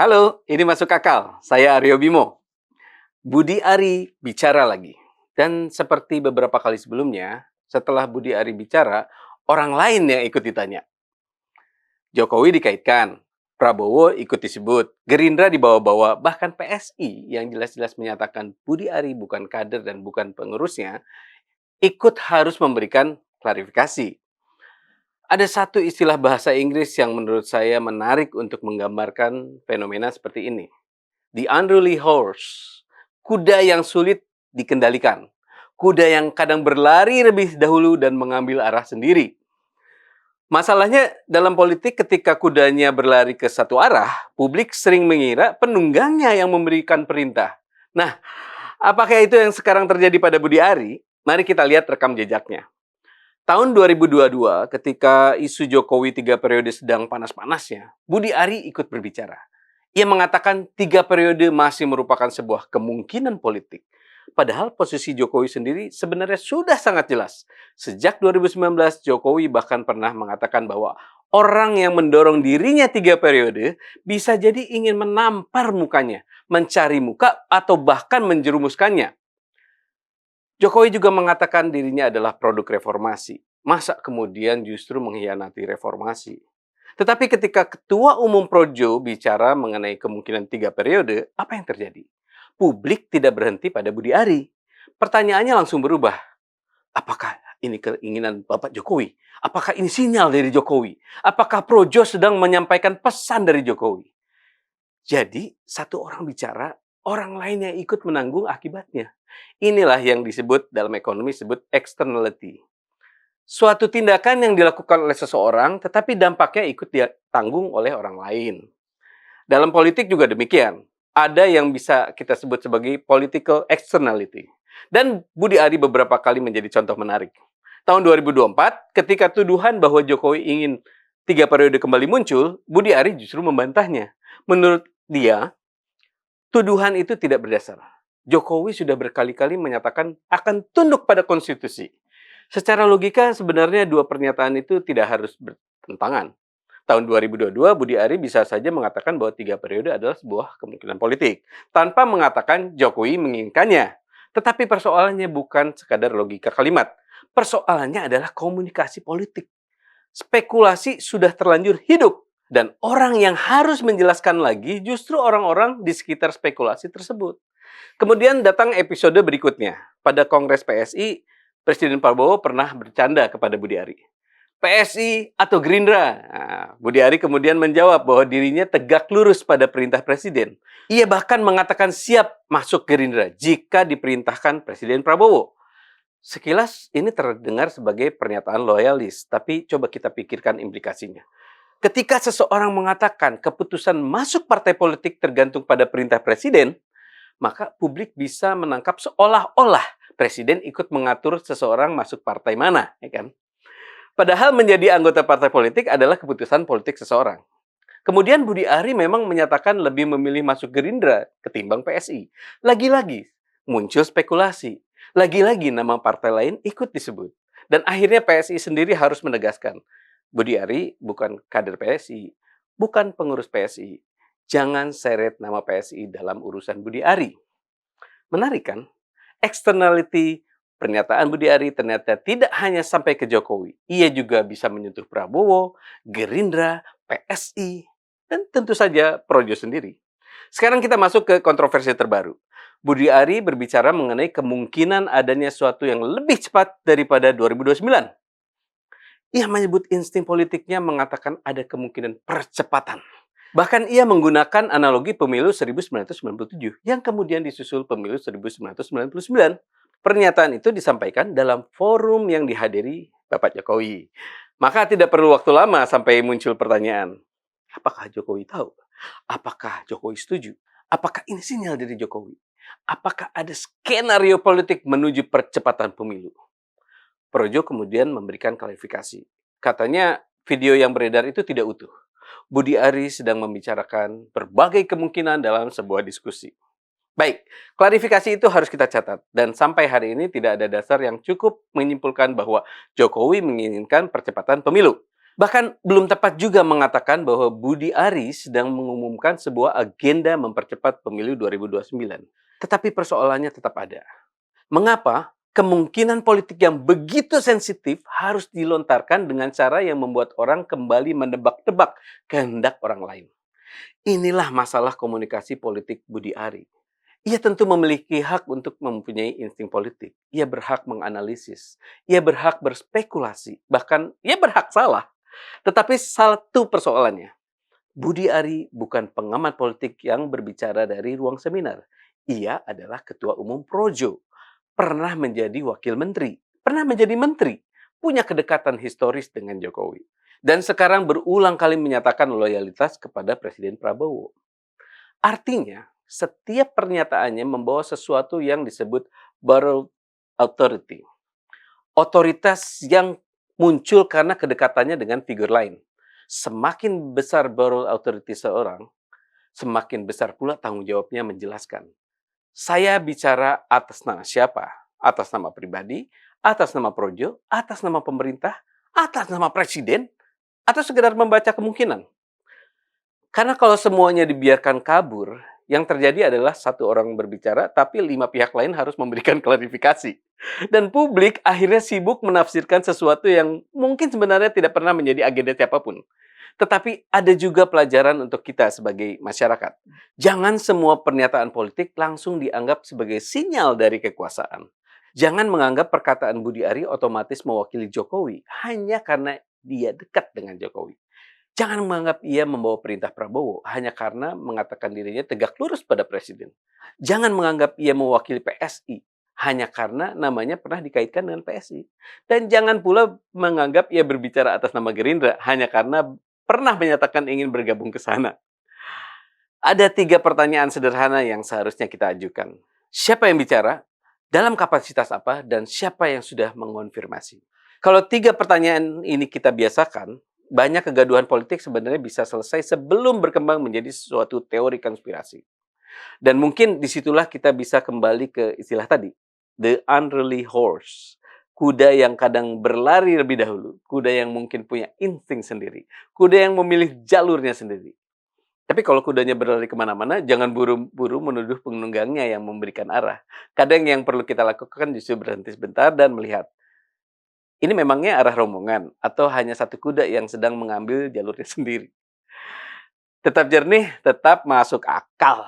Halo, ini Masuk Akal. Saya Aryo Bimo. Budi Ari bicara lagi. Dan seperti beberapa kali sebelumnya, setelah Budi Ari bicara, orang lain yang ikut ditanya. Jokowi dikaitkan, Prabowo ikut disebut, Gerindra dibawa-bawa, bahkan PSI yang jelas-jelas menyatakan Budi Ari bukan kader dan bukan pengurusnya, ikut harus memberikan klarifikasi. Ada satu istilah bahasa Inggris yang menurut saya menarik untuk menggambarkan fenomena seperti ini. The unruly horse, kuda yang sulit dikendalikan. Kuda yang kadang berlari lebih dahulu dan mengambil arah sendiri. Masalahnya dalam politik ketika kudanya berlari ke satu arah, publik sering mengira penunggangnya yang memberikan perintah. Nah, apakah itu yang sekarang terjadi pada Budi Ari? Mari kita lihat rekam jejaknya. Tahun 2022, ketika isu Jokowi 3 periode sedang panas-panasnya, Budi Ari ikut berbicara. Ia mengatakan 3 periode masih merupakan sebuah kemungkinan politik. Padahal posisi Jokowi sendiri sebenarnya sudah sangat jelas. Sejak 2019, Jokowi bahkan pernah mengatakan bahwa orang yang mendorong dirinya 3 periode bisa jadi ingin menampar mukanya, mencari muka, atau bahkan menjerumuskannya. Jokowi juga mengatakan dirinya adalah produk reformasi. Masa kemudian justru mengkhianati reformasi? Tetapi ketika Ketua Umum Projo bicara mengenai kemungkinan 3 periode, apa yang terjadi? Publik tidak berhenti pada Budi Ari. Pertanyaannya langsung berubah. Apakah ini keinginan Bapak Jokowi? Apakah ini sinyal dari Jokowi? Apakah Projo sedang menyampaikan pesan dari Jokowi? Jadi, satu orang bicara, orang lain yang ikut menanggung akibatnya. Inilah yang disebut dalam ekonomi disebut externality. Suatu tindakan yang dilakukan oleh seseorang, tetapi dampaknya ikut ditanggung oleh orang lain. Dalam politik juga demikian. Ada yang bisa kita sebut sebagai political externality. Dan Budi Ari beberapa kali menjadi contoh menarik. Tahun 2024, ketika tuduhan bahwa Jokowi ingin 3 periode kembali muncul, Budi Ari justru membantahnya. Menurut dia, tuduhan itu tidak berdasar. Jokowi sudah berkali-kali menyatakan akan tunduk pada konstitusi. Secara logika sebenarnya dua pernyataan itu tidak harus bertentangan. Tahun 2022, Budi Ari bisa saja mengatakan bahwa 3 periode adalah sebuah kemungkinan politik, tanpa mengatakan Jokowi menginginkannya. Tetapi persoalannya bukan sekadar logika kalimat. Persoalannya adalah komunikasi politik. Spekulasi sudah terlanjur hidup. Dan orang yang harus menjelaskan lagi justru orang-orang di sekitar spekulasi tersebut. Kemudian datang episode berikutnya. Pada Kongres PSI, Presiden Prabowo pernah bercanda kepada Budi Ari. PSI atau Gerindra? Nah, Budi Ari kemudian menjawab bahwa dirinya tegak lurus pada perintah Presiden. Ia bahkan mengatakan siap masuk Gerindra jika diperintahkan Presiden Prabowo. Sekilas ini terdengar sebagai pernyataan loyalis, tapi coba kita pikirkan implikasinya. Ketika seseorang mengatakan keputusan masuk partai politik tergantung pada perintah presiden, maka publik bisa menangkap seolah-olah presiden ikut mengatur seseorang masuk partai mana, ya kan? Padahal menjadi anggota partai politik adalah keputusan politik seseorang. Kemudian Budi Ari memang menyatakan lebih memilih masuk Gerindra ketimbang PSI. Lagi-lagi muncul spekulasi. Lagi-lagi nama partai lain ikut disebut. Dan akhirnya PSI sendiri harus menegaskan, Budi Ari bukan kader PSI, bukan pengurus PSI. Jangan seret nama PSI dalam urusan Budi Ari. Menarik kan? Externality pernyataan Budi Ari ternyata tidak hanya sampai ke Jokowi. Ia juga bisa menyentuh Prabowo, Gerindra, PSI, dan tentu saja Projo sendiri. Sekarang kita masuk ke kontroversi terbaru. Budi Ari berbicara mengenai kemungkinan adanya sesuatu yang lebih cepat daripada 2029. Ia menyebut insting politiknya mengatakan ada kemungkinan percepatan. Bahkan ia menggunakan analogi pemilu 1997 yang kemudian disusul pemilu 1999. Pernyataan itu disampaikan dalam forum yang dihadiri Bapak Jokowi. Maka tidak perlu waktu lama sampai muncul pertanyaan. Apakah Jokowi tahu? Apakah Jokowi setuju? Apakah ini sinyal dari Jokowi? Apakah ada skenario politik menuju percepatan pemilu? Projo kemudian memberikan klarifikasi. Katanya video yang beredar itu tidak utuh. Budi Ari sedang membicarakan berbagai kemungkinan dalam sebuah diskusi. Baik, klarifikasi itu harus kita catat. Dan sampai hari ini tidak ada dasar yang cukup menyimpulkan bahwa Jokowi menginginkan percepatan pemilu. Bahkan belum tepat juga mengatakan bahwa Budi Ari sedang mengumumkan sebuah agenda mempercepat pemilu 2029. Tetapi persoalannya tetap ada. Mengapa kemungkinan politik yang begitu sensitif harus dilontarkan dengan cara yang membuat orang kembali menebak-tebak kehendak orang lain? Inilah masalah komunikasi politik Budi Ari. Ia tentu memiliki hak untuk mempunyai insting politik. Ia berhak menganalisis. Ia berhak berspekulasi. Bahkan ia berhak salah. Tetapi satu persoalannya, Budi Ari bukan pengamat politik yang berbicara dari ruang seminar. Ia adalah ketua umum Projo, pernah menjadi wakil menteri, pernah menjadi menteri, punya kedekatan historis dengan Jokowi. Dan sekarang berulang kali menyatakan loyalitas kepada Presiden Prabowo. Artinya, setiap pernyataannya membawa sesuatu yang disebut borrowed authority. Otoritas yang muncul karena kedekatannya dengan figur lain. Semakin besar borrowed authority seorang, semakin besar pula tanggung jawabnya menjelaskan. Saya bicara atas nama siapa? Atas nama pribadi, atas nama Projo, atas nama pemerintah, atas nama presiden, atau sekedar membaca kemungkinan. Karena kalau semuanya dibiarkan kabur, yang terjadi adalah satu orang berbicara, tapi 5 pihak lain harus memberikan klarifikasi. Dan publik akhirnya sibuk menafsirkan sesuatu yang mungkin sebenarnya tidak pernah menjadi agenda siapapun. Tetapi ada juga pelajaran untuk kita sebagai masyarakat. Jangan semua pernyataan politik langsung dianggap sebagai sinyal dari kekuasaan. Jangan menganggap perkataan Budi Ari otomatis mewakili Jokowi hanya karena dia dekat dengan Jokowi. Jangan menganggap ia membawa perintah Prabowo hanya karena mengatakan dirinya tegak lurus pada presiden. Jangan menganggap ia mewakili PSI hanya karena namanya pernah dikaitkan dengan PSI. Dan jangan pula menganggap ia berbicara atas nama Gerindra hanya karena pernah menyatakan ingin bergabung ke sana. Ada 3 pertanyaan sederhana yang seharusnya kita ajukan. Siapa yang bicara? Dalam kapasitas apa? Dan siapa yang sudah mengonfirmasi? Kalau 3 pertanyaan ini kita biasakan, banyak kegaduhan politik sebenarnya bisa selesai sebelum berkembang menjadi suatu teori konspirasi. Dan mungkin disitulah kita bisa kembali ke istilah tadi, the unruly horse. Kuda yang kadang berlari lebih dahulu, kuda yang mungkin punya insting sendiri, kuda yang memilih jalurnya sendiri. Tapi kalau kudanya berlari kemana-mana, jangan buru-buru menuduh penunggangnya yang memberikan arah. Kadang yang perlu kita lakukan justru berhenti sebentar dan melihat, ini memangnya arah rombongan atau hanya satu kuda yang sedang mengambil jalurnya sendiri. Tetap jernih, tetap masuk akal.